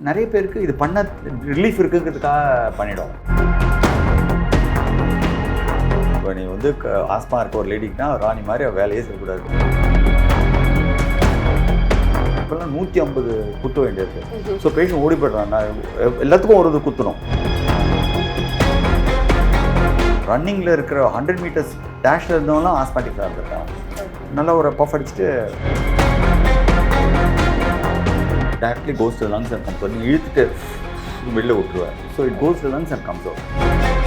நிறைய பேருக்கு இது பண்ண ரிலீஃப் இருக்குங்கிறதுக்காக பண்ணிடும். இப்போ நீ வந்து ஆஸ்மா இருக்க ஒரு லேடிக்குனா ராணி மாதிரி வேலையே செய்யக்கூடாது. இப்போல்லாம் 150 குத்த வேண்டியது. ஸோ பேஷண்ட் ஓடி போய்ட்றான். நான் எல்லாத்துக்கும் ஒரு இது குத்தணும். ரன்னிங்கில் இருக்கிற 100 மீட்டர்ஸ் டேஷில் இருந்தவங்களாம் ஆஸ்மாட்டிக்காக இருந்திருக்கான். நல்லா ஒரு பஃப் அடிச்சுட்டு directly goes to the lungs and comes out. நீ இழுத்துட்டு வெளில விட்டுருவேன். So it goes to lungs and comes out.